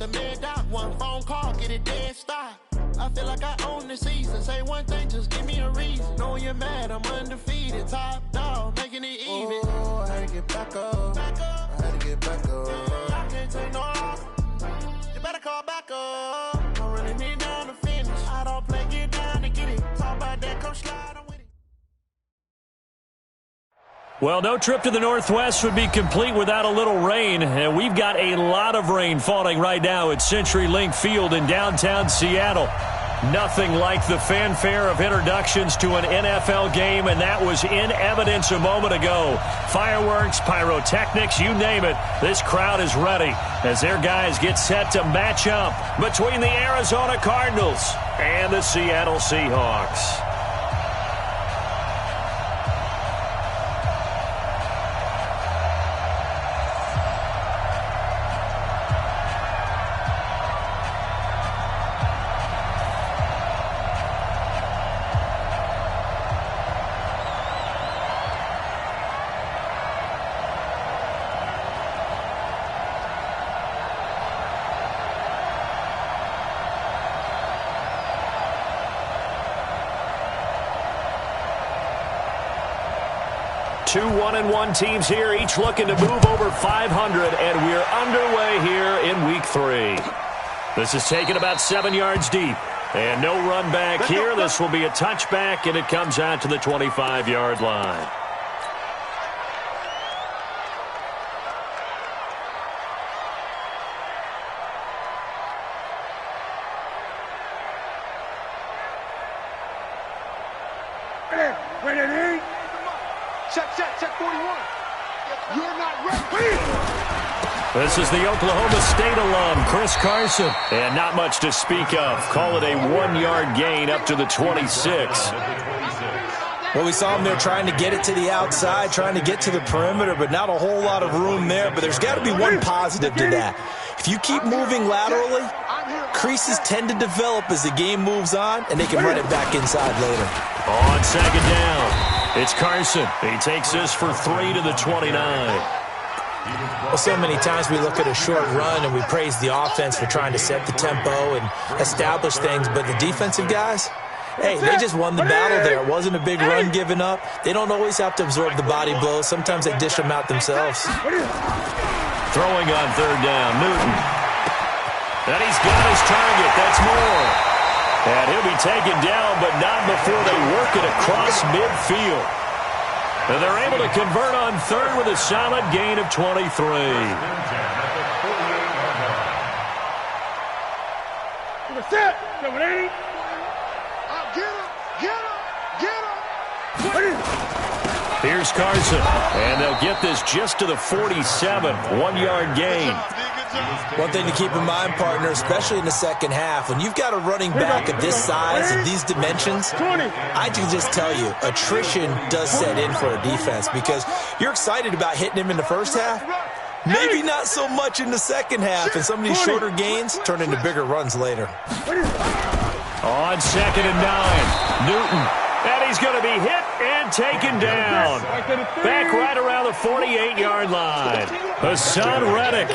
the mid-dock, one phone call, get it dead stop. I feel like I own the season. Say one thing, just give me a reason. Know you're mad, I'm undefeated. Top dog, making it even. Oh, I had to get back up. I had to get back up. I can't take no loss. You better call back up. Don't really need down to finish. I don't play, get down to get it. Talk about that, come slide, I'm with it. Well, no trip to the Northwest would be complete without a little rain, and we've got a lot of rain falling right now at CenturyLink Field in downtown Seattle. Nothing like the fanfare of introductions to an NFL game, and that was in evidence a moment ago. Fireworks, pyrotechnics, you name it. This crowd is ready as their guys get set to match up between the Arizona Cardinals and the Seattle Seahawks. Two 1-1 teams here, each looking to move over 500, and we're underway here in Week 3. This is taken about 7 yards deep, and no run back here. This will be a touchback, and it comes out to the 25-yard line. Check 41. You're not ready. This is the Oklahoma State alum, Chris Carson. And not much to speak of. Call it a 1-yard gain up to the 26. Well, we saw him there trying to get it to the outside, trying to get to the perimeter, but not a whole lot of room there. But there's got to be one positive to that. If you keep moving laterally, creases tend to develop as the game moves on, and they can run it back inside later. On second down, it's Carson. He takes this for 3 to the 29. Well, so many times we look at a short run and we praise the offense for trying to set the tempo and establish things, but the defensive guys, hey, they just won the battle there. It wasn't a big run given up. They don't always have to absorb the body blows. Sometimes they dish them out themselves. Throwing on third down, Newton. And he's got his target. That's Moore. And he'll be taken down, but not before they work it across midfield. And they're able to convert on third with a solid gain of 23. Set. Get him. Here's Carson. And they'll get this just to the 47. 1-yard gain. One thing to keep in mind, partner, especially in the second half, when you've got a running back of this size and these dimensions, I can just tell you, attrition does set in for a defense because you're excited about hitting him in the first half. Maybe not so much in the second half, and some of these shorter gains turn into bigger runs later. On second and 9, Newton. And he's going to be hit and taken down. Back right around the 48-yard line. Hassan Reddick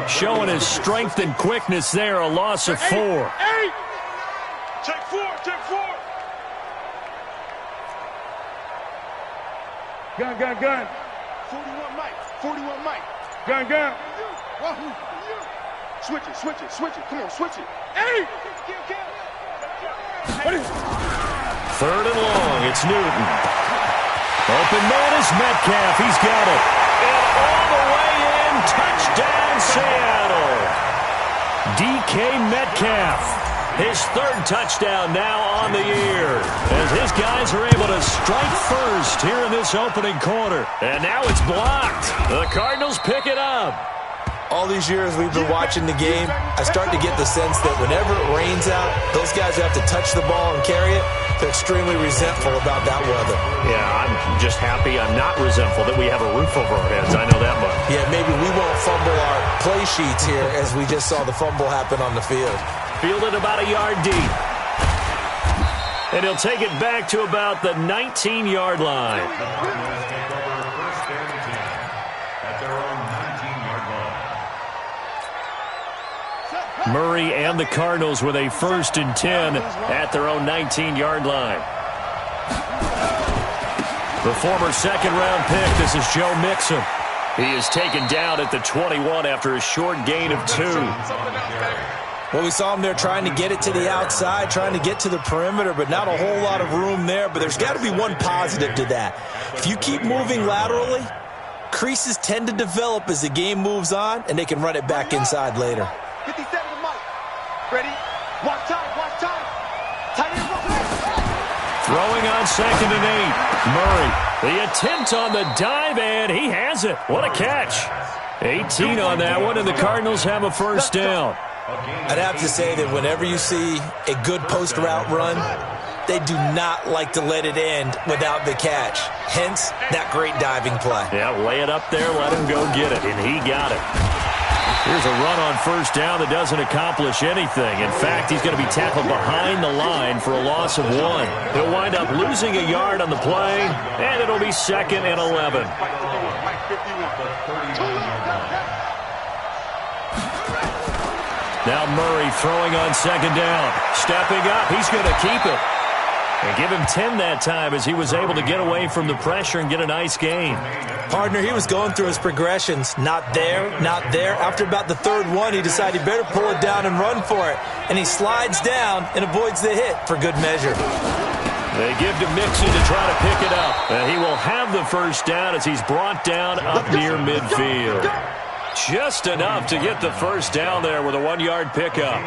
showing his strength and quickness there. A loss of 4. Check 4. Gun. 41 Mike. Gun. Switch it. Come on, switch it. Hey! Third and long, it's Newton. Open man is Metcalf. He's got it. And all the way in, touchdown Seattle. DK Metcalf. His third touchdown now on the year. As his guys are able to strike first here in this opening quarter. And now it's blocked. The Cardinals pick it up. All these years we've been watching the game, I start to get the sense that whenever it rains out, those guys who have to touch the ball and carry it, they're extremely resentful about that weather. Yeah, I'm just happy I'm not resentful that we have a roof over our heads. I know that much. Yeah, maybe we won't fumble our play sheets here as we just saw the fumble happen on the field. Fielded about a yard deep. And he'll take it back to about the 19-yard line. Murray and the Cardinals with a 1st and 10 at their own 19-yard line. The former second-round pick, this is Joe Mixon. He is taken down at the 21 after a short gain of 2. Well, we saw him there trying to get it to the outside, trying to get to the perimeter, but not a whole lot of room there. But there's got to be one positive to that. If you keep moving laterally, creases tend to develop as the game moves on, and they can run it back inside later. 57 to Mike. Ready? Watch time, watch time. Tight end, Throwing on 2nd and 8. Murray, the attempt on the dive, and he has it. What a catch. 18 on that one, and the Cardinals have a 1st down. I'd have to say that whenever you see a good post route run, they do not like to let it end without the catch. Hence, that great diving play. Yeah, lay it up there, let him go get it, and he got it. Here's a run on 1st down that doesn't accomplish anything. In fact, he's going to be tackled behind the line for a loss of 1. He'll wind up losing a yard on the play, and it'll be 2nd and 11. Now Murray throwing on 2nd down. Stepping up, he's going to keep it. And give him 10 that time as he was able to get away from the pressure and get a nice gain. Partner, he was going through his progressions. Not there, not there. After about the 3rd one, he decided he better pull it down and run for it. And he slides down and avoids the hit for good measure. They give to Mixon to try to pick it up. And he will have the 1st down as he's brought down up near midfield. Just enough to get the 1st down there with a 1-yard pickup.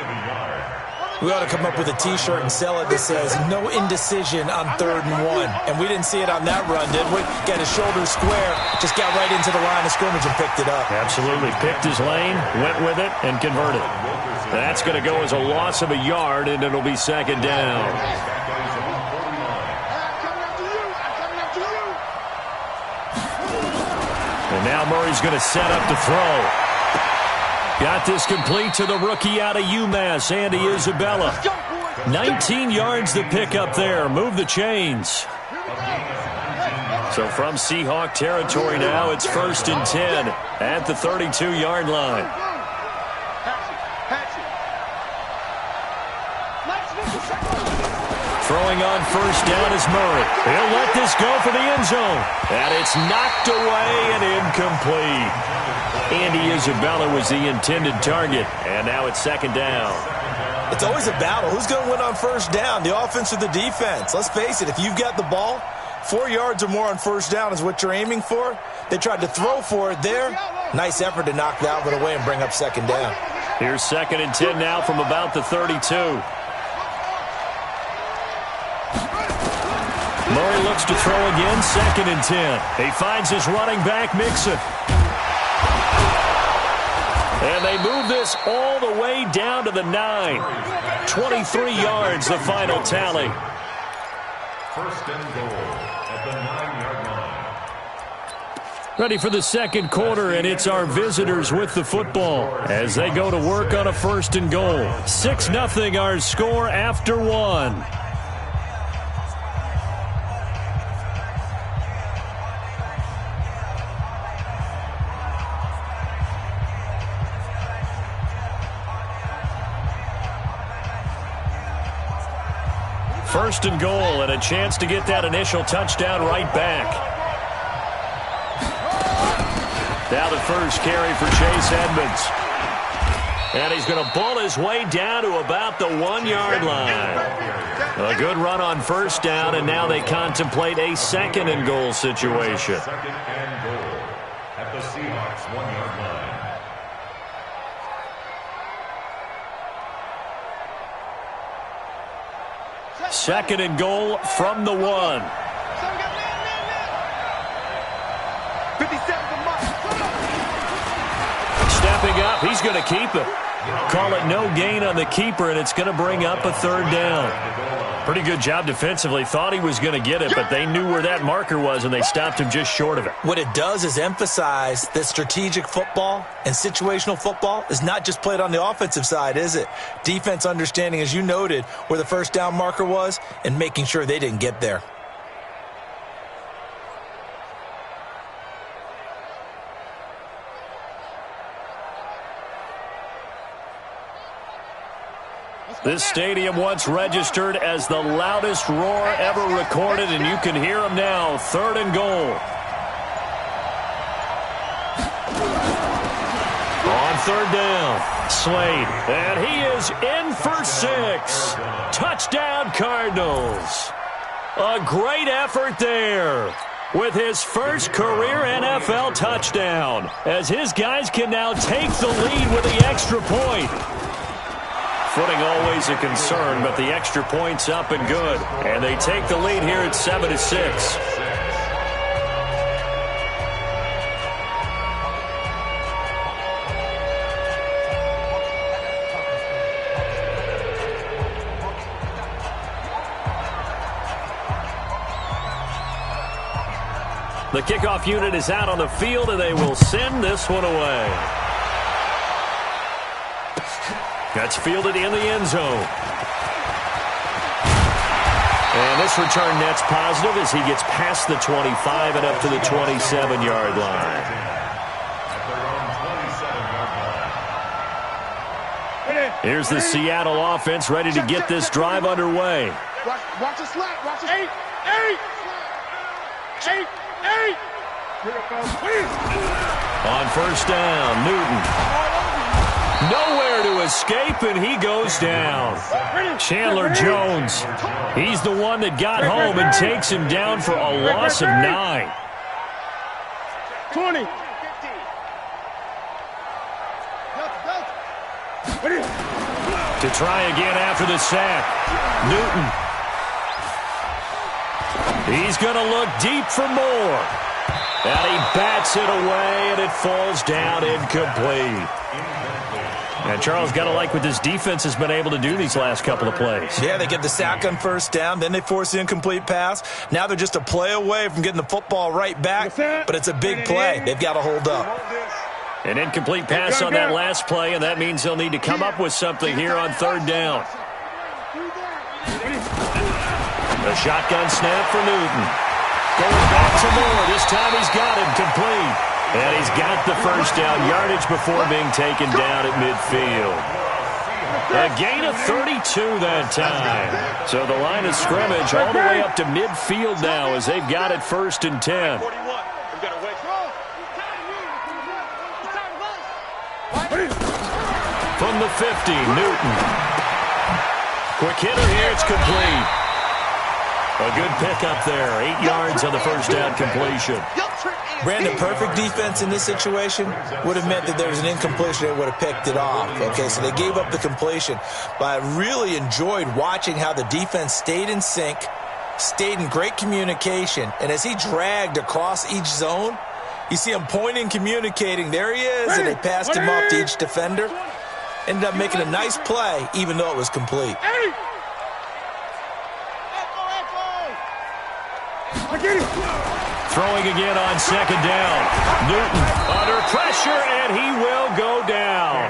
We ought to come up with a T-shirt and sell it that says, no indecision on 3rd and 1. And we didn't see it on that run, did we? Got his shoulders square, just got right into the line of scrimmage and picked it up. Absolutely. Picked his lane, went with it, and converted. That's going to go as a loss of a yard, and it'll be 2nd down. And now Murray's going to set up to throw. Got this complete to the rookie out of UMass, Andy Isabella. 19 yards to pick up there. Move the chains. So from Seahawk territory now, it's 1st and 10 at the 32-yard line. Throwing on 1st down is Murray. He'll let this go for the end zone. And it's knocked away and incomplete. Andy Isabella was the intended target, and now it's 2nd down. It's always a battle. Who's going to win on 1st down, the offense or the defense? Let's face it, if you've got the ball, 4 yards or more on 1st down is what you're aiming for. They tried to throw for it there. Nice effort to knock that one away and bring up 2nd down. Here's 2nd and 10 now from about the 32. Murray looks to throw again, 2nd and 10. He finds his running back, Mixon. And they move this all the way down to the 9. 23 yards, the final tally. 1st and goal at the 9-yard line. Ready for the 2nd quarter, and it's our visitors with the football as they go to work on a 1st and goal. 6-0 our score after 1. First and goal, and a chance to get that initial touchdown right back. Now the first carry for Chase Edmonds. And he's going to ball his way down to about the 1-yard line. A good run on 1st down, and now they contemplate a 2nd and goal situation. 2nd and goal at the Seahawks 1-yard line. 2nd and goal from the 1. 57 to Mike. Stepping up, he's going to keep it. Call it no gain on the keeper, and it's going to bring up a 3rd down. Pretty good job defensively. Thought he was going to get it, but they knew where that marker was, and they stopped him just short of it. What it does is emphasize that strategic football and situational football is not just played on the offensive side, is it? Defense understanding, as you noted, where the 1st down marker was and making sure they didn't get there. This stadium once registered as the loudest roar ever recorded, and you can hear them now. 3rd and goal. On 3rd down, Slade, and he is in for 6. Touchdown, Cardinals. A great effort there with his first career NFL touchdown, as his guys can now take the lead with the extra point. Footing always a concern, but the extra point's up and good. And they take the lead here at 7-6. The kickoff unit is out on the field, and they will send this one away. That's fielded in the end zone. And this return net's positive as he gets past the 25 and up to the 27-yard line. Here's the Seattle offense ready to get this drive underway. Watch the slap. Watch the 8. On 1st down, Newton. Nowhere to escape, and he goes down. Chandler Jones, he's the one that got home and takes him down for a loss of 9. 20. To try again after the sack. Newton. He's going to look deep for more. And he bats it away, and it falls down incomplete. And Charles, got to like what this defense has been able to do these last couple of plays. Yeah, they get the sack on 1st down, then they force the incomplete pass. Now they're just a play away from getting the football right back, but it's a big play. They've got to hold up. An incomplete pass on that last play, and that means they'll need to come up with something here on 3rd down. The shotgun snap for Newton. Going back to Moore. This time he's got him complete. And he's got the 1st down yardage before being taken down at midfield. A gain of 32 that time. So the line of scrimmage all the way up to midfield now as they've got it 1st and 10. From the 50, Newton. Quick hitter here, it's complete. A good pickup there. 8 yards on the 1st down completion. Brandon, perfect defense in this situation would have meant that there was an incompletion. They would have picked it off. Okay, so they gave up the completion. But I really enjoyed watching how the defense stayed in sync, stayed in great communication. And as he dragged across each zone, you see him pointing, communicating. There he is, and they passed him off to each defender. Ended up making a nice play, even though it was complete. Throwing again on 2nd down. Newton under pressure, and he will go down.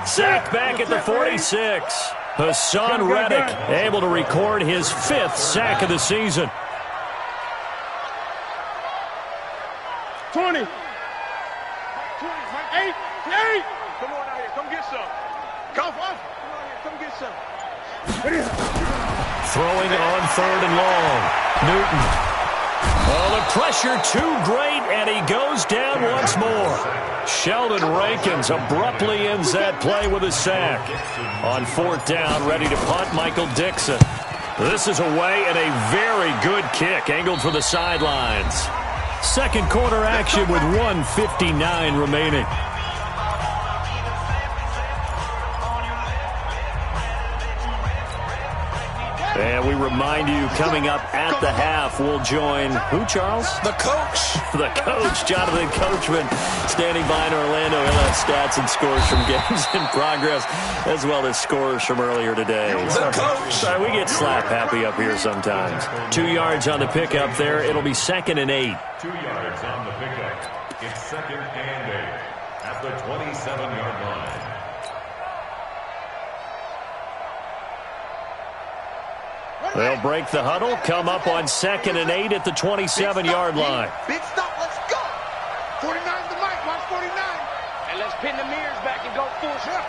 Sacked back at the 46. Hassan Reddick able to record his 5th sack of the season. 20. 8. Come on out here. Come get some. Come on here. Come get some. Throwing on 3rd and long. Newton. Oh, the pressure too great, and he goes down once more. Sheldon Rankins abruptly ends that play with a sack. On 4th down, ready to punt, Michael Dixon. This is away and a very good kick, angled for the sidelines. 2nd quarter action with 1:59 remaining. And we remind you, coming up at the half, we'll join who, Charles? The coach. The coach, Jonathan Coachman, standing by in Orlando. He'll have stats and scores from games in progress, as well as scores from earlier today. The coach. Sorry, we get slap happy up here sometimes. 2 yards on the pickup there. It'll be 2nd and 8. 2 yards on the pickup. It's 2nd and 8 at the 27-yard line. They'll break the huddle, come up on 2nd and 8 at the 27-yard line. Big stop, let's go. 49 the mic, watch 49. And let's pin the mirrors back and go full shot.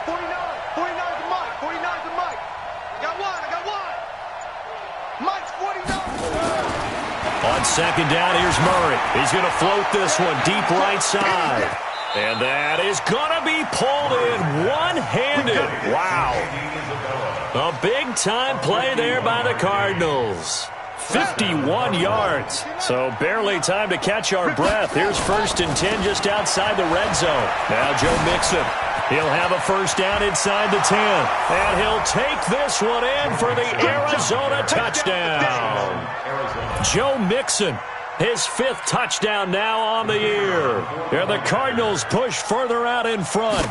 49 the mic, 49 On second down, here's Murray. He's going to float this one deep right side. And that is going to be pulled in one-handed. Wow. A big-time play there by the Cardinals. 51 yards. So barely time to catch our breath. Here's 1st and 10 just outside the red zone. Now Joe Mixon. He'll have a first down inside the 10. And he'll take this one in for the Arizona touchdown. Joe Mixon. His 5th touchdown now on the year. And the Cardinals push further out in front.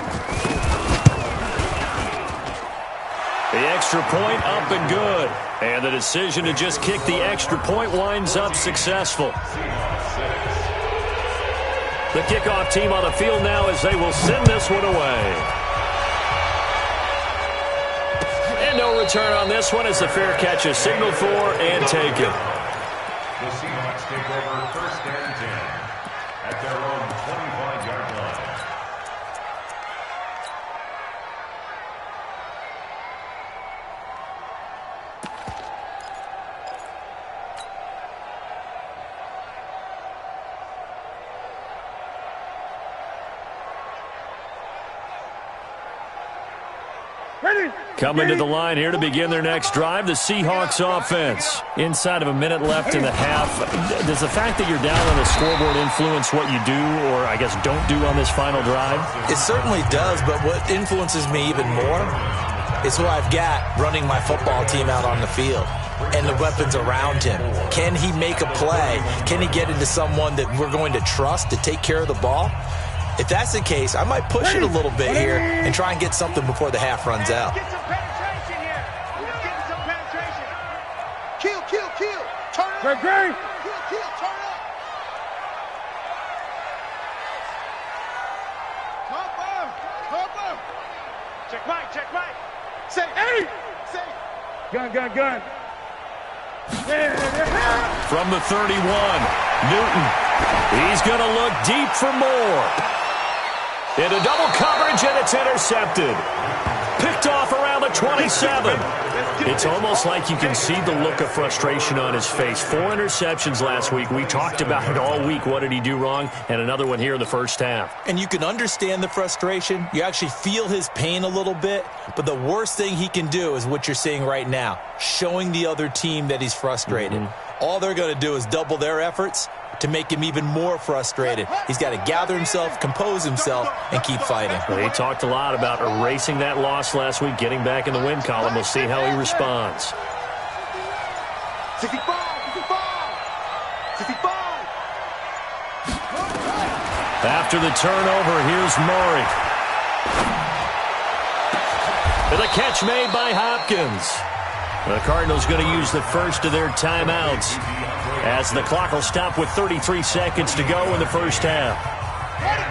The extra point up and good. And the decision to just kick the extra point winds up successful. The kickoff team on the field now as they will send this one away. And no return on this one as the fair catch is signaled for and taken. The Seahawks take over 1st and 10 at their own 25-yard line. Coming to the line here to begin their next drive, the Seahawks offense. Inside of a minute left in the half, does the fact that you're down on the scoreboard influence what you do or, I guess, don't do on this final drive? It certainly does, but what influences me even more is who I've got running my football team out on the field and the weapons around him. Can he make a play? Can he get into someone that we're going to trust to take care of the ball? If that's the case, I might push it a little bit here and try and get something before the half runs out. Get some penetration here. Let's get some penetration. Kill. Turn up. Kill. Turn up. Come on. Check Mike. Say, hey. Say. Gun. From the 31, Newton. He's going to look deep for more. Into double coverage, and it's intercepted. Picked off around the 27. It's almost like you can see the look of frustration on his face. 4 interceptions last week. We talked about it all week. What did he do wrong? And another one here in the first half. And you can understand the frustration. You actually feel his pain a little bit. But the worst thing he can do is what you're seeing right now, showing the other team that he's frustrated. All they're going to do is double their efforts to make him even more frustrated. He's got to gather himself, compose himself, and keep fighting. Well, he talked a lot about erasing that loss last week, getting back in the win column. We'll see how he responds. 65. After the turnover, here's Murray. The catch made by Hopkins. The Cardinals going to use the first of their timeouts as the clock will stop with 33 seconds to go in the first half. Ready.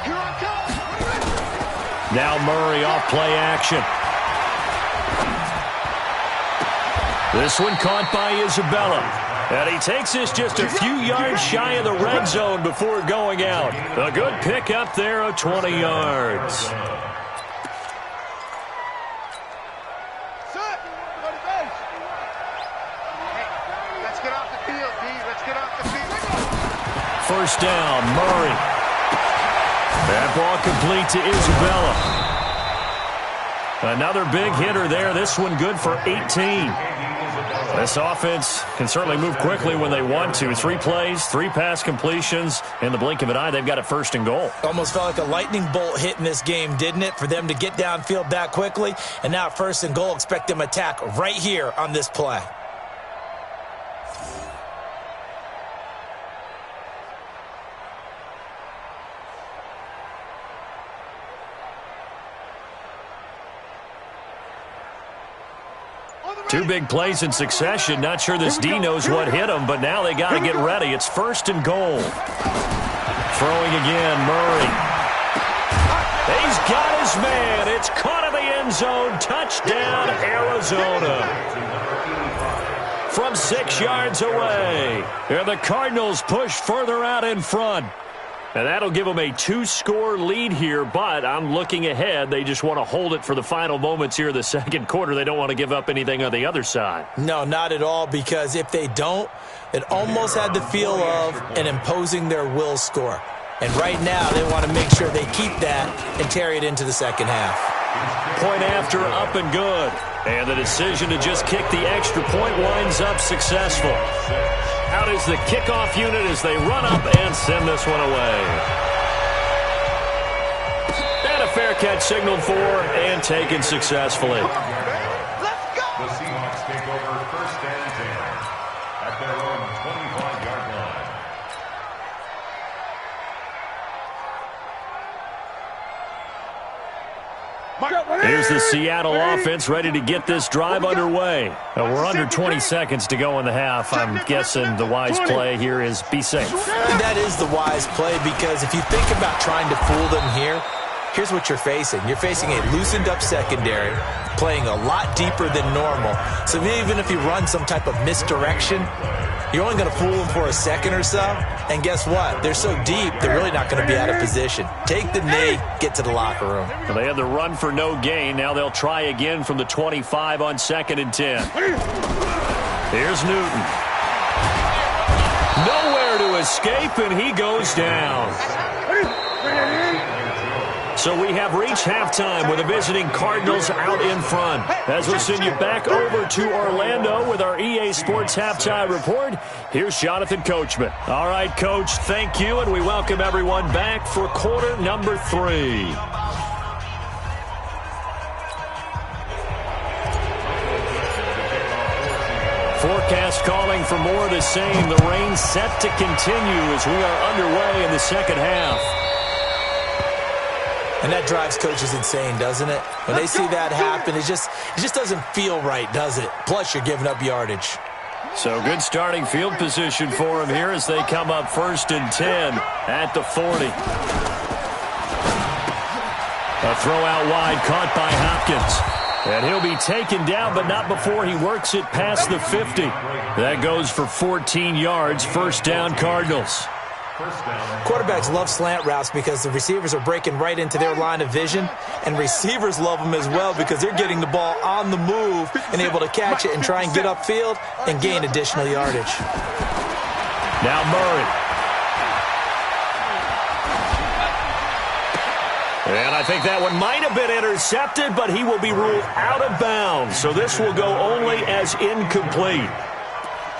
Here I come. Now Murray off play action. This one caught by Isabella. And he takes this just a few yards shy of the red zone before going out. A good pickup there of 20 yards. First down, Murray. That ball complete to Isabella. Another big hitter there. This one good for 18. This offense can certainly move quickly when they want to. 3 plays, 3 pass completions. In the blink of an eye, they've got it 1st and goal. Almost felt like a lightning bolt hit in this game, didn't it? For them to get downfield that quickly. And now 1st and goal, expect them to attack right here on this play. Two big plays in succession. Not sure this D knows what hit him, but now they got to get ready. It's 1st and goal. Throwing again, Murray. He's got his man. It's caught in the end zone. Touchdown, Arizona. From 6 yards away. And the Cardinals push further out in front. And that'll give them a 2-score lead here, but I'm looking ahead. They just want to hold it for the final moments here in the second quarter. They don't want to give up anything on the other side. No, not at all, because if they don't, it almost had the feel of an imposing their will score. And right now, they want to make sure they keep that and carry it into the second half. Point after, up and good. And the decision to just kick the extra point winds up successful. Out is the kickoff unit as they run up and send this one away. And a fair catch signaled for and taken successfully. Let's go! The Seahawks take over first and 10 at their own 25-yard line. Here's the Seattle offense ready to get this drive underway. We're under 20 seconds to go in the half. I'm guessing the wise play here is be safe. That is the wise play, because if you think about trying to fool them here, here's what you're facing. You're facing a loosened up secondary, playing a lot deeper than normal. So even if you run some type of misdirection, you're only going to fool them for a second or so. And guess what? They're so deep, they're really not going to be out of position. Take the knee, get to the locker room. Well, they had the run for no gain. Now they'll try again from the 25 on 2nd and 10. Here's Newton. Nowhere to escape, and he goes down. So we have reached halftime with the visiting Cardinals out in front. As we send you back over to Orlando with our EA Sports Halftime Report, here's Jonathan Coachman. All right, Coach, thank you, and we welcome everyone back for quarter number 3. Forecast calling for more of the same. The rain set to continue as we are underway in the second half. And that drives coaches insane, doesn't it? When they see that happen, it just doesn't feel right, does it? Plus, you're giving up yardage. So good starting field position for them here as they come up 1st and 10 at the 40. A throw out wide caught by Hopkins. And he'll be taken down, but not before he works it past the 50. That goes for 14 yards, 1st down Cardinals. Quarterbacks love slant routes because the receivers are breaking right into their line of vision, and receivers love them as well because they're getting the ball on the move and able to catch it and try and get upfield and gain additional yardage. Now Murray. And I think that one might have been intercepted, but he will be ruled out of bounds. So this will go only as incomplete.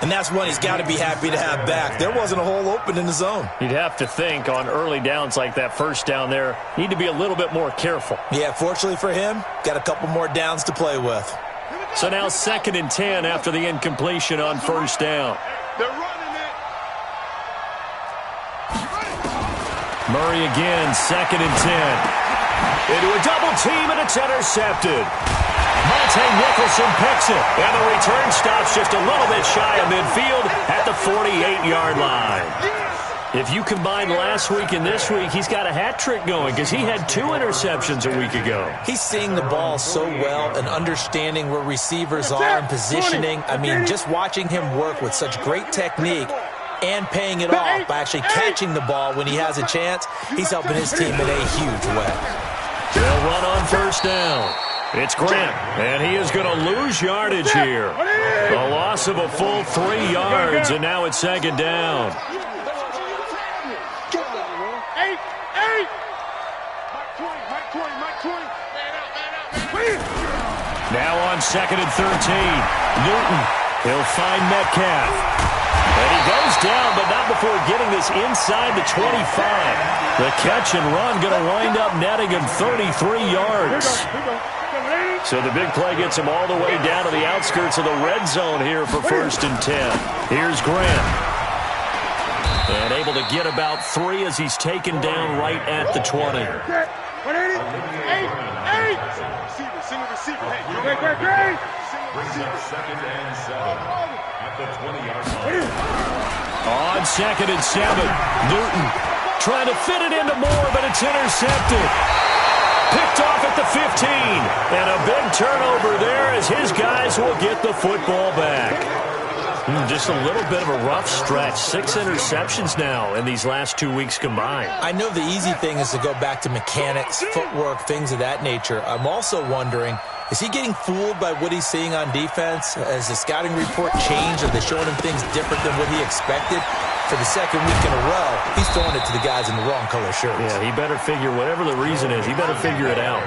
And that's one he's got to be happy to have back. There wasn't a hole open in the zone. You'd have to think on early downs like that, 1st down there, need to be a little bit more careful. Yeah, fortunately for him, got a couple more downs to play with. So now 2nd and 10 after the incompletion on 1st down. They're running it. Murray again, 2nd and 10. Into a double team, and it's intercepted. Monte Nicholson picks it, and the return stops just a little bit shy of midfield at the 48-yard line. If you combine last week and this week, he's got a hat trick going because he had 2 interceptions a week ago. He's seeing the ball so well and understanding where receivers are and positioning. I mean, just watching him work with such great technique and paying it off by actually catching the ball when he has a chance, he's helping his team in a huge way. They'll run on 1st down. It's Grant, and he is going to lose yardage here. A loss of a full 3 yards, and now it's 2nd down. Now on 2nd and 13. Newton, he'll find Metcalf. And he goes down, but not before getting this inside the 25. The catch and run going to wind up netting him 33 yards. So the big play gets him all the way down to the outskirts of the red zone here for 1st and 10. Here's Grant. And able to get about 3 as he's taken down right at the 20. Brings up 2nd and 7 at the 20-yard line. On 2nd and 7, Newton trying to fit it into Moore, but it's intercepted. Picked off at the 15, and a big turnover there as his guys will get the football back. Just a little bit of a rough stretch. 6 interceptions now in these last 2 weeks combined. I know the easy thing is to go back to mechanics, footwork, things of that nature. I'm also wondering, is he getting fooled by what he's seeing on defense? Has the scouting report changed? Are they showing him things different than what he expected? For the second week in a row, he's throwing it to the guys in the wrong color shirts. Yeah, he better figure, whatever the reason is, he better figure it out.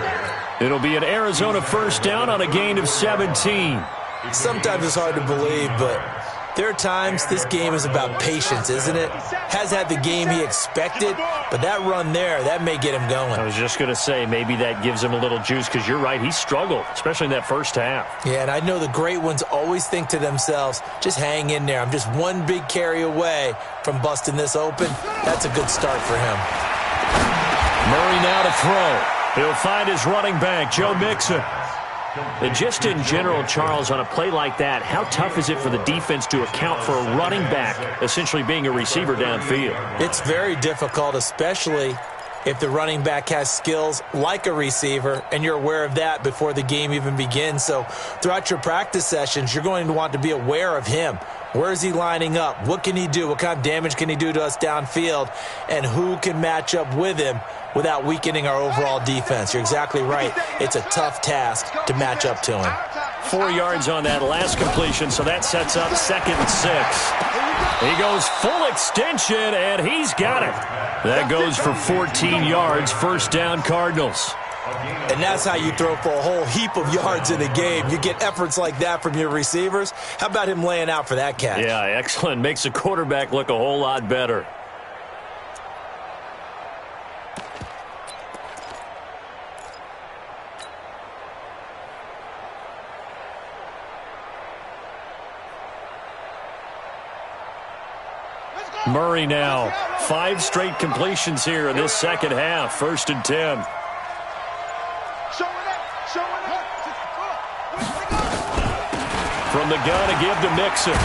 It'll be an Arizona first down on a gain of 17. Sometimes it's hard to believe, but there are times this game is about patience, isn't it? Has had the game he expected, but that run there, that may get him going. I was just going to say, maybe that gives him a little juice, because you're right, he struggled, especially in that first half. Yeah, and I know the great ones always think to themselves, just hang in there. I'm just one big carry away from busting this open. That's a good start for him. Murray now to throw. He'll find his running back, Joe Mixon. And just in general, Charles, on a play like that, how tough is it for the defense to account for a running back essentially being a receiver downfield? It's very difficult, especially if the running back has skills like a receiver, and you're aware of that before the game even begins. So throughout your practice sessions, you're going to want to be aware of him. Where is he lining up? What can he do? What kind of damage can he do to us downfield? And who can match up with him without weakening our overall defense? You're exactly right. It's a tough task to match up to him. 4 yards on that last completion, so that sets up 2nd and 6. He goes full extension, and he's got it. That goes for 14 yards, first down Cardinals. And that's how you throw for a whole heap of yards in a game. You get efforts like that from your receivers. How about him laying out for that catch? Yeah, excellent. Makes the quarterback look a whole lot better. Murray now. 5 straight completions here in this second half. 1st and 10. From the gun, a give to Mixon.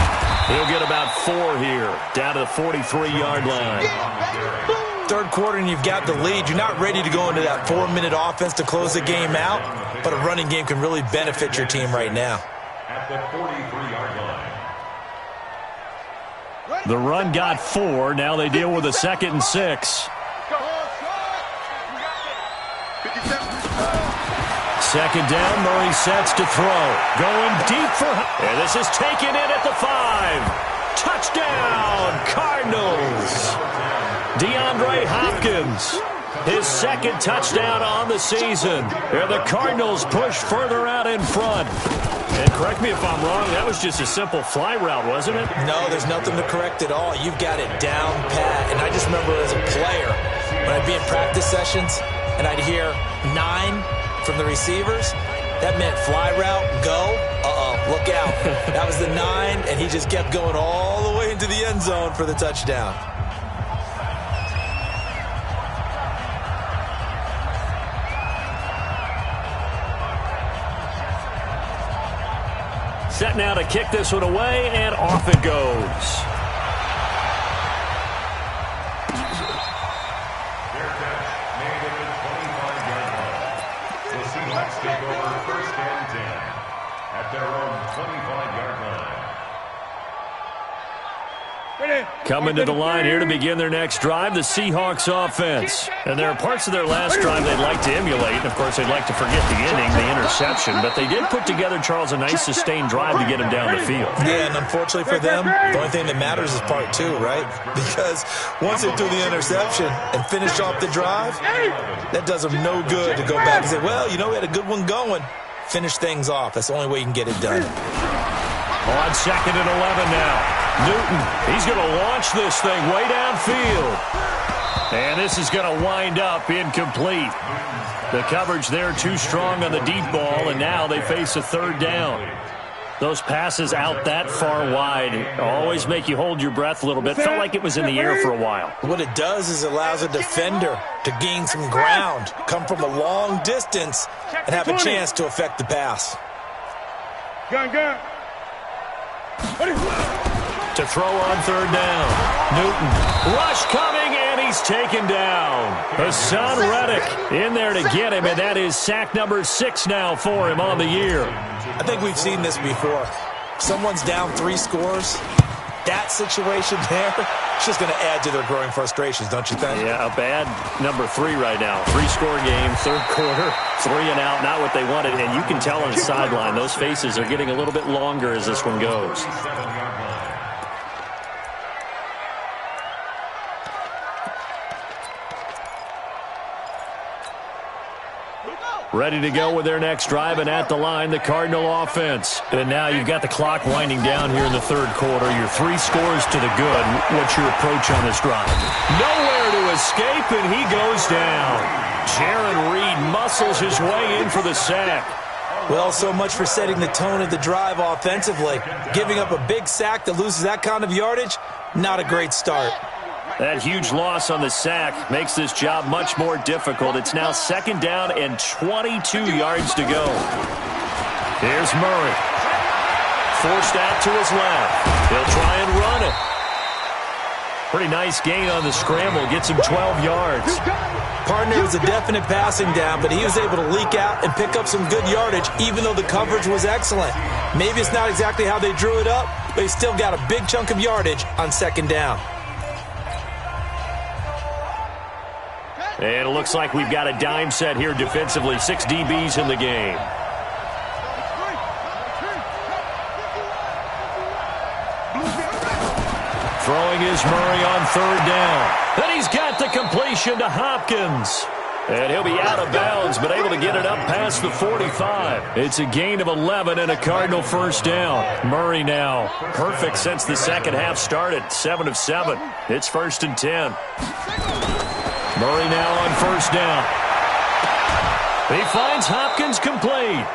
He'll get about 4 here, down to the 43-yard line. Third quarter and you've got the lead. You're not ready to go into that 4-minute offense to close the game out, but a running game can really benefit your team right now. At the 43-yard line. The run got 4. Now they deal with a 2nd and 6. Second down, Murray sets to throw. Going deep for... And this is taken in at the 5. Touchdown, Cardinals. DeAndre Hopkins, his 2nd touchdown on the season. And the Cardinals push further out in front. And correct me if I'm wrong, that was just a simple fly route, wasn't it? No, there's nothing to correct at all. You've got it down pat. And I just remember as a player, when I'd be in practice sessions and I'd hear 9 from the receivers, that meant fly route, go, look out. That was the 9, and he just kept going all the way into the end zone for the touchdown. Set now to kick this one away, and off it goes. Take over 1st and 10 at their own 25-yard line. Coming to the line here to begin their next drive, the Seahawks offense. And there are parts of their last drive they'd like to emulate. And, of course, they'd like to forget the ending, the interception. But they did put together, Charles, a nice sustained drive to get him down the field. Yeah, and unfortunately for them, the only thing that matters is part 2, right? Because once they threw the interception and finished off the drive, that does them no good to go back and say, well, you know, we had a good one going. Finish things off. That's the only way you can get it done. On 2nd and 11 now. Newton, he's going to launch this thing way downfield. And this is going to wind up incomplete. The coverage there too strong on the deep ball, and now they face a 3rd down. Those passes out that far wide always make you hold your breath a little bit. Felt like it was in the air for a while. What it does is it allows a defender to gain some ground, come from a long distance, and have a chance to affect the pass. Gun. To throw on 3rd down. Newton, rush coming, and he's taken down. Hassan Reddick in there to get him, and that is sack number 6 now for him on the year. I think we've seen this before. Someone's down 3 scores. That situation there, it's just going to add to their growing frustrations, don't you think? Yeah, a bad number 3 right now. 3-score game, third quarter, 3 and out, not what they wanted. And you can tell on the sideline, those faces are getting a little bit longer as this one goes. Ready to go with their next drive, and at the line, the Cardinal offense. And now you've got the clock winding down here in the third quarter. Your 3 scores to the good. What's your approach on this drive? Nowhere to escape, and he goes down. Jaron Reed muscles his way in for the sack. Well, so much for setting the tone of the drive offensively. Giving up a big sack that loses that kind of yardage, not a great start. That huge loss on the sack makes this job much more difficult. It's now second down and 22 yards to go. Here's Murray. Forced out to his left. He'll try and run it. Pretty nice gain on the scramble. Gets him 12 yards. Partner, it was a definite passing down, but he was able to leak out and pick up some good yardage, even though the coverage was excellent. Maybe it's not exactly how they drew it up, but he still got a big chunk of yardage on second down. And it looks like we've got a dime set here defensively. 6 DBs in the game. Throwing is Murray on third down. And he's got the completion to Hopkins. And he'll be out of bounds, but able to get it up past the 45. It's a gain of 11 and a Cardinal first down. Murray now perfect since the second half started. 7 of 7. It's 1st and 10. Murray now on first down. He finds Hopkins complete.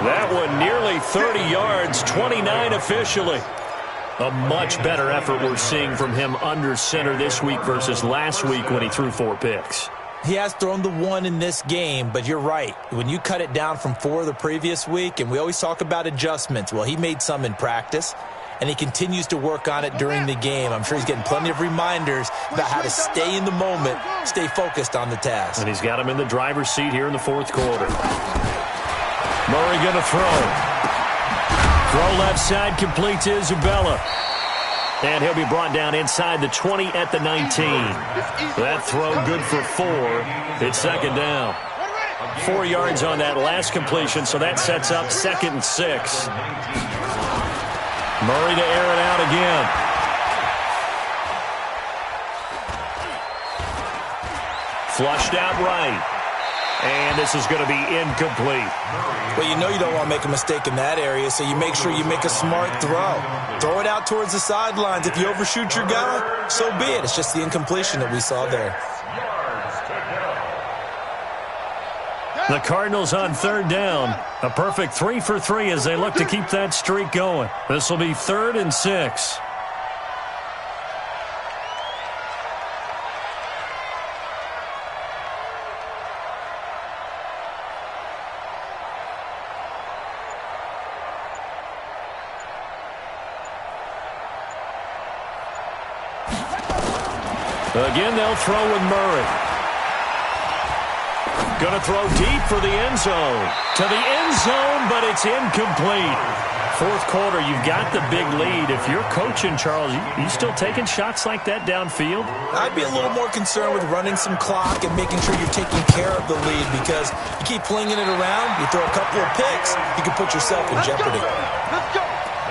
That one nearly 30 yards, 29 officially. A much better effort we're seeing from him under center this week versus last week when he threw 4 picks. He has thrown the 1 in this game, but you're right. When you cut it down from 4 the previous week, and we always talk about adjustments, well, he made some in practice, and he continues to work on it during the game. I'm sure he's getting plenty of reminders about how to stay in the moment, stay focused on the task. And he's got him in the driver's seat here in the fourth quarter. Murray going to throw. Throw left side, complete to Isabella. And he'll be brought down inside the 20 at the 19. That throw good for 4. It's second down. 4 yards on that last completion, so that sets up 2nd and 6. Murray to air it out again. Flushed out right. And this is going to be incomplete. Well, you know you don't want to make a mistake in that area, so you make sure you make a smart throw. Throw it out towards the sidelines. If you overshoot your guy, so be it. It's just the incompletion that we saw there. The Cardinals on third down. A perfect 3 for 3 as they look to keep that streak going. This will be 3rd and 6. Again, they'll throw with Murray. Going to throw deep for the end zone. To the end zone, but it's incomplete. Fourth quarter, you've got the big lead. If you're coaching, Charles, you still taking shots like that downfield? I'd be a little more concerned with running some clock and making sure you're taking care of the lead, because you keep flinging it around, you throw a couple of picks, you can put yourself in jeopardy. Let's go.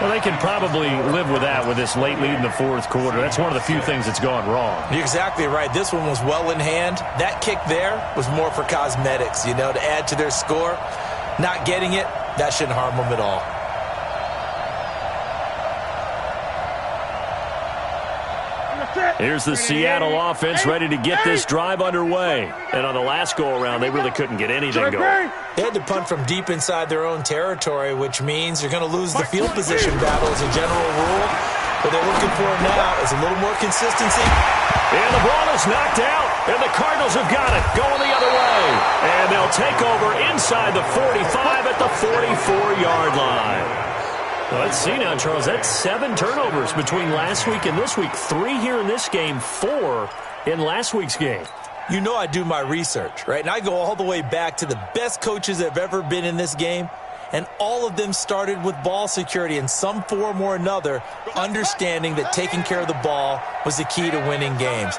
Well, they can probably live with that with this late lead in the fourth quarter. That's one of the few things that's gone wrong. You're exactly right. This one was well in hand. That kick there was more for cosmetics, you know, to add to their score. Not getting it, that shouldn't harm them at all. Here's the Seattle offense ready to get this drive underway. And on the last go-around, they really couldn't get anything going. They had to punt from deep inside their own territory, which means you're going to lose the field position battle as a general rule. What they're looking for now is a little more consistency. And the ball is knocked out, and the Cardinals have got it, going the other way. And they'll take over inside the 45 at the 44-yard line. Let's see now, Charles. That's 7 turnovers between last week and this week. 3 here in this game, 4 in last week's game. You know I do my research, right? And I go all the way back to the best coaches that have ever been in this game. and all of them started with ball security in some form or another, understanding that taking care of the ball was the key to winning games.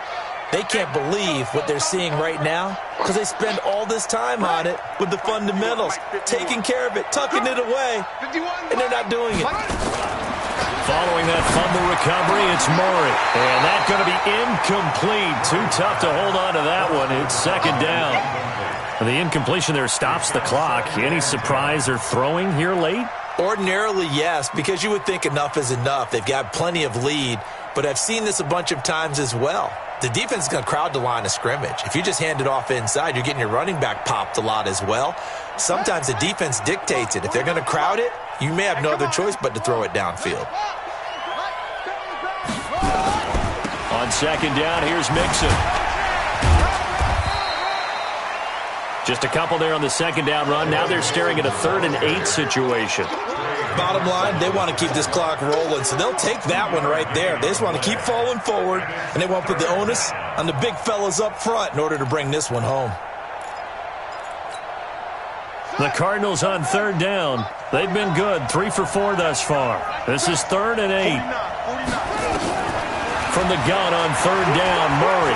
They can't believe what they're seeing right now because they spend all this time on it with the fundamentals, taking care of it, tucking it away, and they're not doing it. Following that fumble recovery, it's Murray. And that's going to be incomplete. Too tough to hold on to that one. It's second down. The incompletion there stops the clock. Any surprise they're throwing here late? Ordinarily, yes, because you would think enough is enough. They've got plenty of lead, but I've seen this a bunch of times as well. The defense is going to crowd the line of scrimmage. If you just hand it off inside, you're getting your running back popped a lot as well. Sometimes the defense dictates it. If they're going to crowd it, you may have no other choice but to throw it downfield. On second down, here's Mixon. Just a couple there on the second down run. Now they're staring at a 3rd and 8 situation. Bottom line, they want to keep this clock rolling, so they'll take that one right there. They just want to keep falling forward, and they want to put the onus on the big fellas up front in order to bring this one home. The Cardinals on 3rd down. They've been good, 3 for 4 thus far. This is 3rd and 8. From the gun on 3rd down, Murray.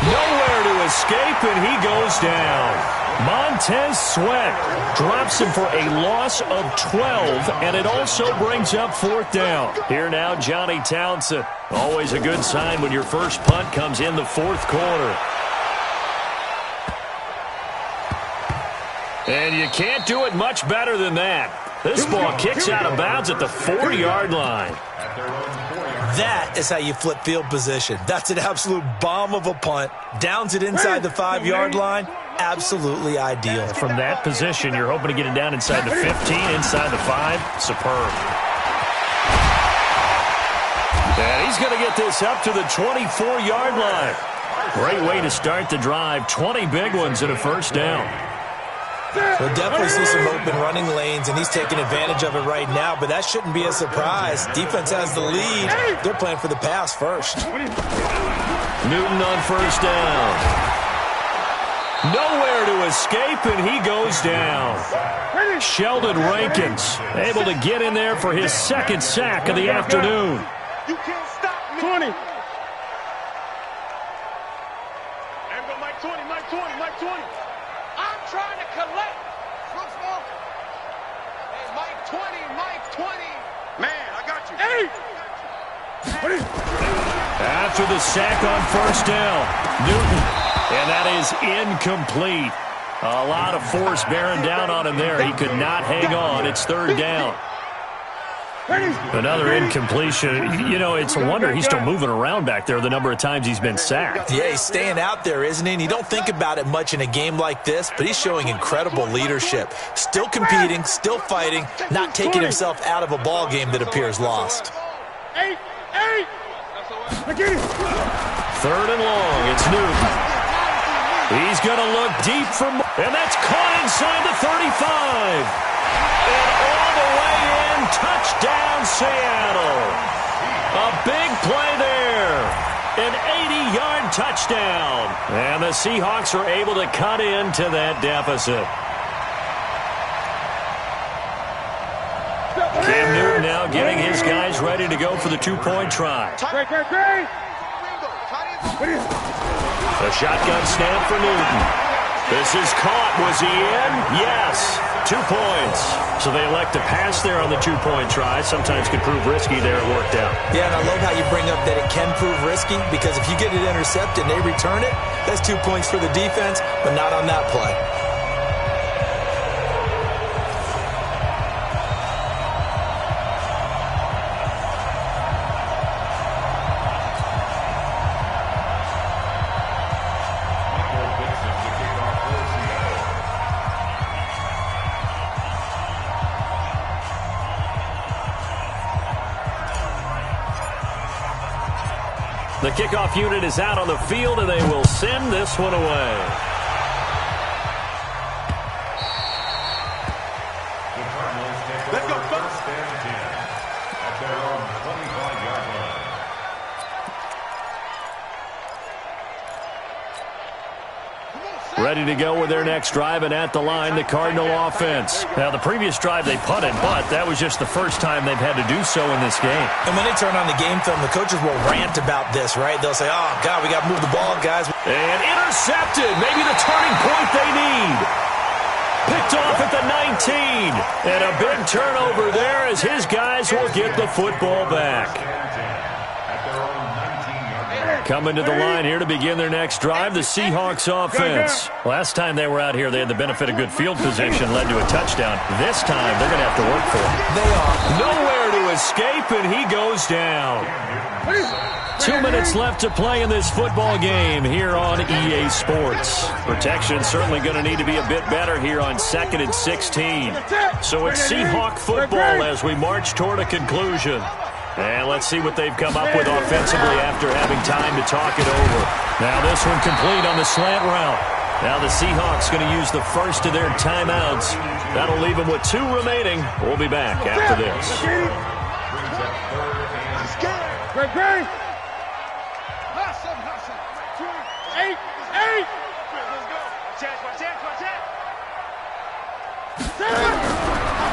Nowhere to escape, and he goes down. Montez Sweat drops him for a loss of 12, and it also brings up 4th down. Here now, Johnny Townsend. Always a good sign when your first punt comes in the 4th quarter. And you can't do it much better than that. This ball kicks out of bounds at the 4-yard line. That is how you flip field position. That's an absolute bomb of a punt. Downs it inside the 5-yard line. Absolutely ideal. From that position, you're hoping to get it down inside the 15, inside the 5. Superb. And he's going to get this up to the 24-yard line. Great way to start the drive. 20 big ones and a first down. We'll definitely see some open running lanes, and he's taking advantage of it right now, but that shouldn't be a surprise. Defense has the lead. They're playing for the pass first. Newton on first down. Nowhere to escape, and he goes down. Sheldon Rankins able to get in there for his 2nd sack of the afternoon. You can't stop me. 20. There go Mike 20, Mike 20, Mike 20. I'm trying to collect. Hey, Mike 20, Mike 20. Man, I got you. Hey! After the sack on first down, Newton. And that is incomplete. A lot of force bearing down on him there. He could not hang on. It's 3rd down. Another incompletion. You know, it's a wonder he's still moving around back there the number of times he's been sacked. Yeah, he's staying out there, isn't he? And you don't think about it much in a game like this, but he's showing incredible leadership. Still competing, still fighting, not taking himself out of a ball game that appears lost. 3rd and long. It's Newton. He's going to look deep from, and that's caught inside the 35. And all the way in, touchdown Seattle. A big play there. An 80-yard touchdown. And the Seahawks are able to cut into that deficit. Cam Newton now getting his guys ready to go for the 2-point try. A shotgun snap for Newton. This is caught. Was he in? Yes. 2 points. So they elect to pass there on the 2-point try. Sometimes could prove risky there. It worked out. Yeah, and I love how you bring up that it can prove risky, because if you get it intercepted and they return it, that's 2 points for the defense, but not on that play. The kickoff unit is out on the field, and they will send this one away. Let's go, folks. At their own 25-yard line. ready to go with their next drive, and at the line, the Cardinal offense. Now, the previous drive they punted, but that was just the first time they've had to do so in this game. And when they turn on the game film, the coaches will rant about this, right? They'll say, oh, God, we got to move the ball, guys. And intercepted. Maybe the turning point they need. Picked off at the 19. And a big turnover there as his guys will get the football back. Coming to the line here to begin their next drive, the Seahawks offense. Last time they were out here, they had the benefit of good field position, led to a touchdown. This time, they're going to have to work for it. They are. Nowhere to escape, and he goes down. 2 minutes left to play in this football game here on EA Sports. Protection certainly going to need to be a bit better here on 2nd and 16. So it's Seahawk football as we march toward a conclusion. And let's see what they've come up with offensively after having time to talk it over. Now this one complete on the slant route. Now the Seahawks going to use the first of their timeouts. That'll leave them with 2 remaining. We'll be back after this. Great. 8.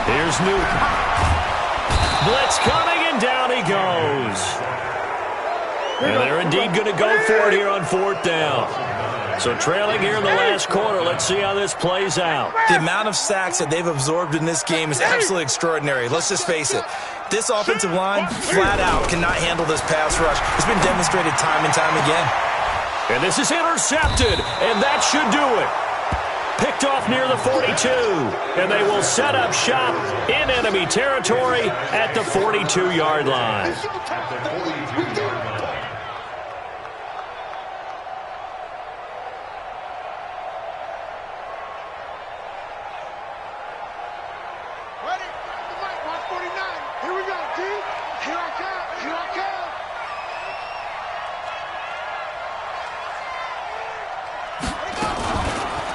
Here's Newton. Blitz coming, and down he goes. And they're indeed going to go for it here on 4th down. So trailing here in the last quarter. Let's see how this plays out. The amount of sacks that they've absorbed in this game is absolutely extraordinary. Let's just face it. This offensive line, flat out, cannot handle this pass rush. It's been demonstrated time and time again. And this is intercepted, and that should do it. Picked off near the 42, and they will set up shop in enemy territory at the 42-yard line. Ready? Watch 49. Here we go, G. Here I come.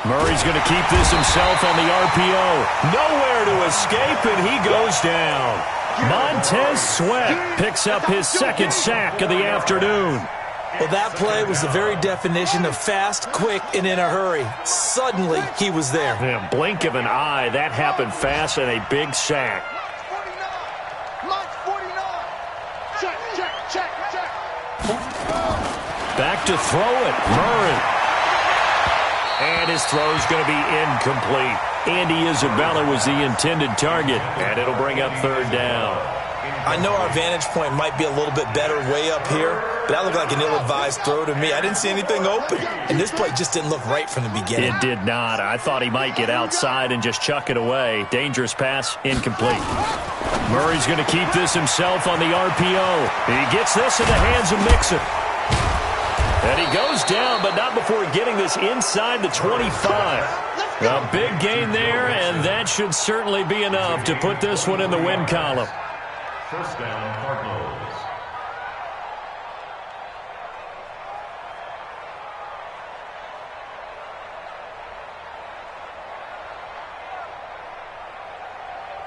Murray's going to keep this himself on the RPO. Nowhere to escape, and he goes down. Montez Sweat picks up his 2nd sack of the afternoon. Well, that play was the very definition of fast, quick, and in a hurry. Suddenly, he was there. Yeah, blink of an eye, that happened fast, and a big sack. March 49. Check. Back to throw it, Murray. And his throw's going to be incomplete. Andy Isabella was the intended target, and it'll bring up 3rd down. I know our vantage point might be a little bit better way up here, but that looked like an ill-advised throw to me. I didn't see anything open, and this play just didn't look right from the beginning. It did not. I thought he might get outside and just chuck it away. Dangerous pass, incomplete. Murray's going to keep this himself on the RPO. He gets this in the hands of Mixon. And he goes down, but not before getting this inside the 25. A big gain there, and that should certainly be enough to put this one in the win column. 1st down, Cardinals.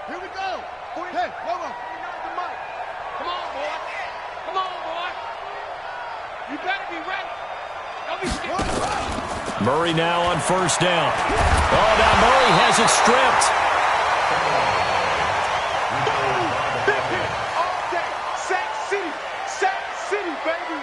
Here we go. Hey, Lobo. Come on, boy. You better be ready. Don't be scared. Murray now on 1st down. Oh, now Murray has it stripped. Big hit all day. Sack City, baby.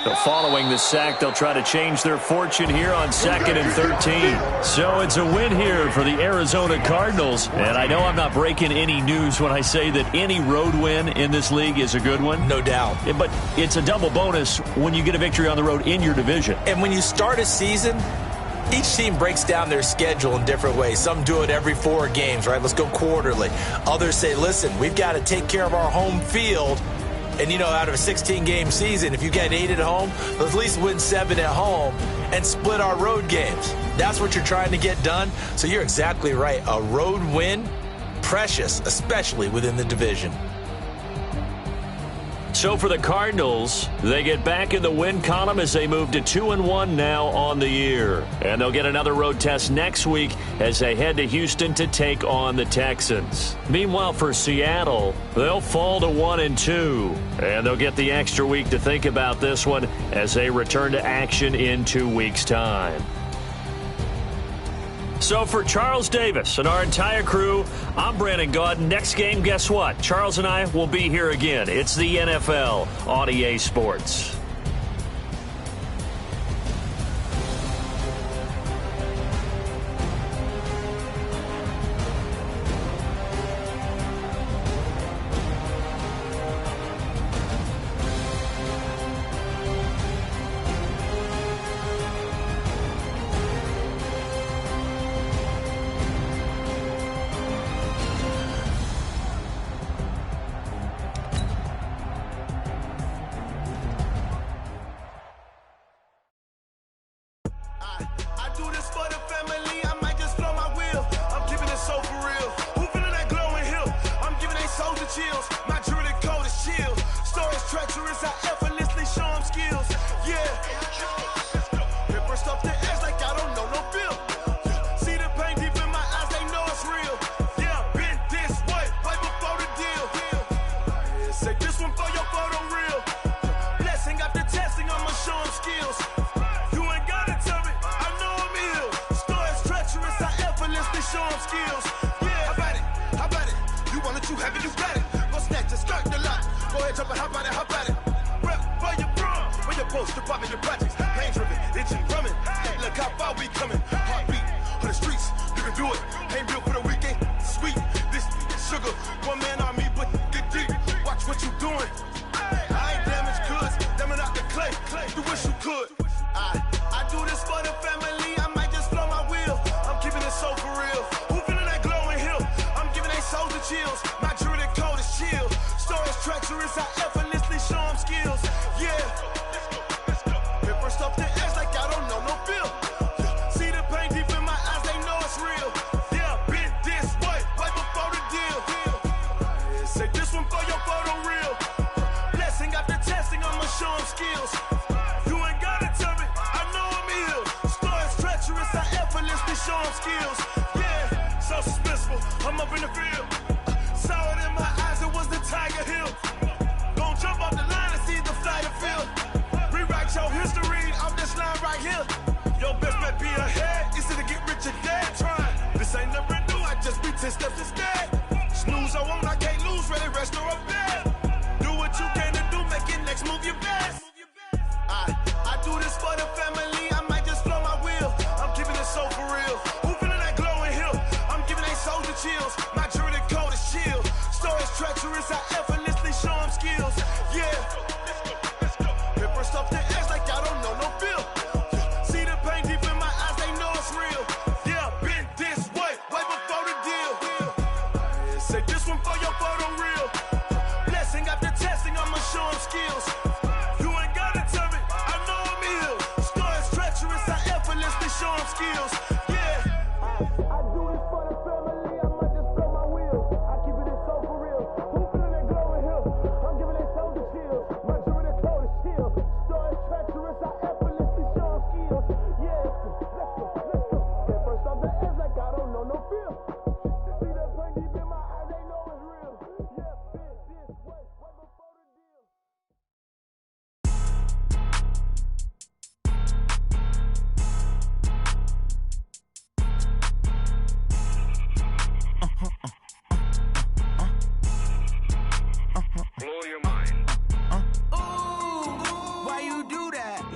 So following the sack, they'll try to change their fortune here on 2nd and 13. So it's a win here for the Arizona Cardinals. And I know I'm not breaking any news when I say that any road win in this league is a good one. No doubt. But it's a double bonus when you get a victory on the road in your division. And when you start a season, each team breaks down their schedule in different ways. Some do it every 4 games, right? Let's go quarterly. Others say, listen, we've got to take care of our home field. And, you know, out of a 16-game season, if you get 8 at home, let's at least win 7 at home and split our road games. That's what you're trying to get done. So you're exactly right. A road win, precious, especially within the division. So for the Cardinals, they get back in the win column as they move to 2-1 now on the year. And they'll get another road test next week as they head to Houston to take on the Texans. Meanwhile, for Seattle, they'll fall to 1-2. And they'll get the extra week to think about this one as they return to action in 2 weeks' time. So for Charles Davis and our entire crew, I'm Brandon Gaudin. Next game, guess what? Charles and I will be here again. It's the NFL on EA Sports.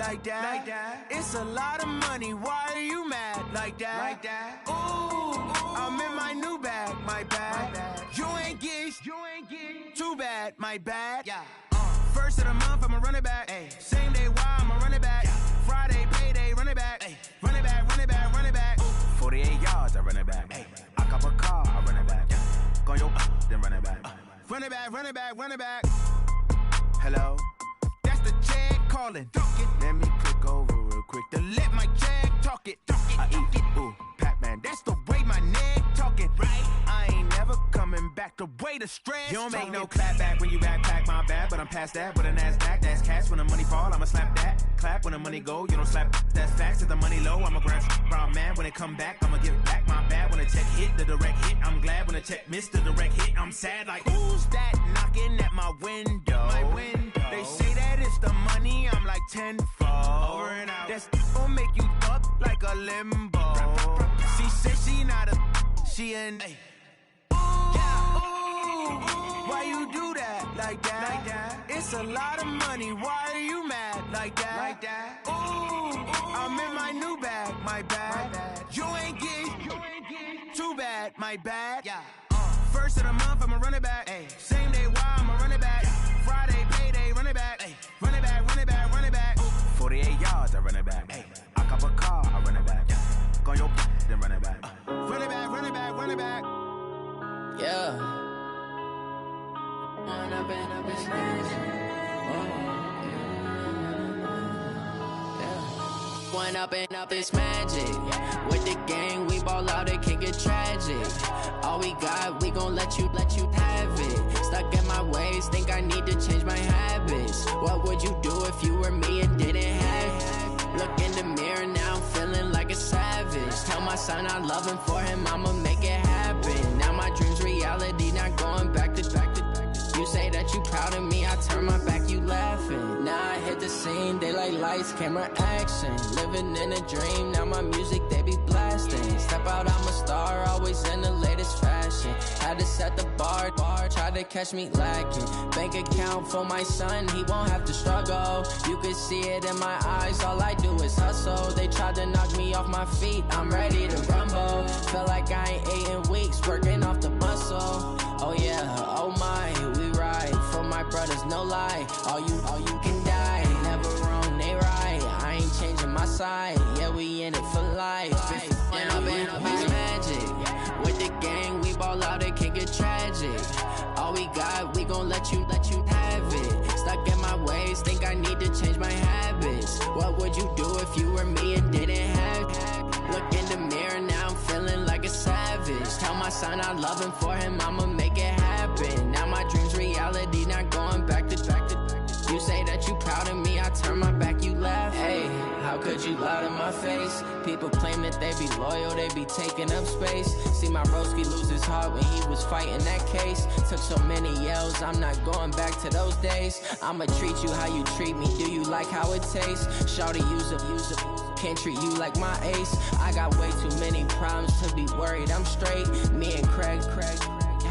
Like that. It's a lot of money. Why are you mad like that? Ooh, I'm in my new bag, my bad. You ain't get too bad, my bad. Yeah. First of the month, I'ma run it back. Ay. Same day, why I'ma run it back. Yeah. Friday, payday, run it back. Ay. Run it back, run it back, run it back. Ooh. 48 yards, I run it back. Ay. I cop a car, I run it back. Yeah. Go yo, then run it back. Run it back, run it back, run it back. Hello? That's the check calling. Let me click over real quick to let my check talk it. I eat it, ooh, Pac-Man. That's the way my neck talking. Right? I ain't never coming back the way to stretch. You don't make no clap back when you backpack, my bad. But I'm past that with a NASDAQ, that's cash. When the money fall, I'ma slap that. Clap when the money go, you don't slap, that's facts. If the money low, I'ma grab brown man. When it come back, I'ma give back, my bad. When the check hit, the direct hit, I'm glad. When the check missed, the direct hit, I'm sad. Like, who's that knocking at my window? They say that it's the money, I'm like tenfold. Over and out. That's gon' make you up like a limbo. She said she not a, she an a. Why you do that like that? It's a lot of money. Why are you mad like that? Ooh, I'm in my new bag, my bad. You ain't get too bad, my bad. First of the month, I'ma run it back. Same day, why I'ma run it back. Friday, payday, run it back. Run it back, run it back, run it back. 48 yards, I run it back. I cop a car, I run it back. Go on your then run it back. Run it back, run it back, run it back. Yeah. When I've been up this When up is magic. With the gang, we ball out, it can get tragic. All we got, we gon' let you have it. Stuck in my ways, think I need to change my habits. What would you do if you were me and didn't have it? Look in the mirror, now I'm feeling like a savage. Tell my son I love him, for him I'ma make it happen. Now my dream's reality, not going back to. You say that you proud of me, I turn my back, you laughing. Now I hit the scene, daylight lights, camera action. Living in a dream, now my music, they be blasting. Step out, I'm a star, always in the latest fashion. Had to set the bar, try to catch me lacking. Bank account for my son, he won't have to struggle. You can see it in my eyes, all I do is hustle. They tried to knock me off my feet, I'm ready to rumble. Feel like I ain't ate in weeks, working off the muscle. Oh yeah, oh my, we ride for my brothers, no lie. All you can die, never wrong, they right. I ain't changing my side, yeah, we in it for life. When I've been up is magic. With the gang, we ball out, it can get tragic. All we got, we gon' let you have it. Stuck in my ways, think I need to change my habits. What would you do if you were me and didn't have it? Look in the mirror, now I'm feeling like a savage. Tell my son I love him, for him I'ma make it happen. Now my dream's reality, not going back to. You say that you proud of me, I turn my back, you laugh. Hey, how could you lie to my face? People claim that they be loyal, they be taking up space. See my broski lose his heart when he was fighting that case. Took so many yells, I'm not going back to those days. I'ma treat you how you treat me, do you like how it tastes? Shawty, use it. Can't treat you like my ace. I got way too many problems to be worried, I'm straight. Me and Craig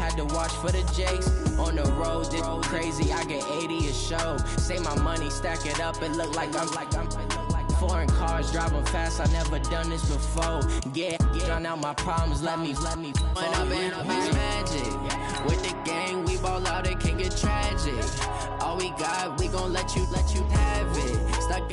had to watch for the Jakes. On the road, this crazy, I get 80 a show. Say my money, stack it up, it look like I'm foreign cars, driving fast, I never done this before. Yeah, drown out my problems, let me When I've been up is magic. With the gang, we ball out, it can get tragic. All we got, we gon' let you have it. Stuck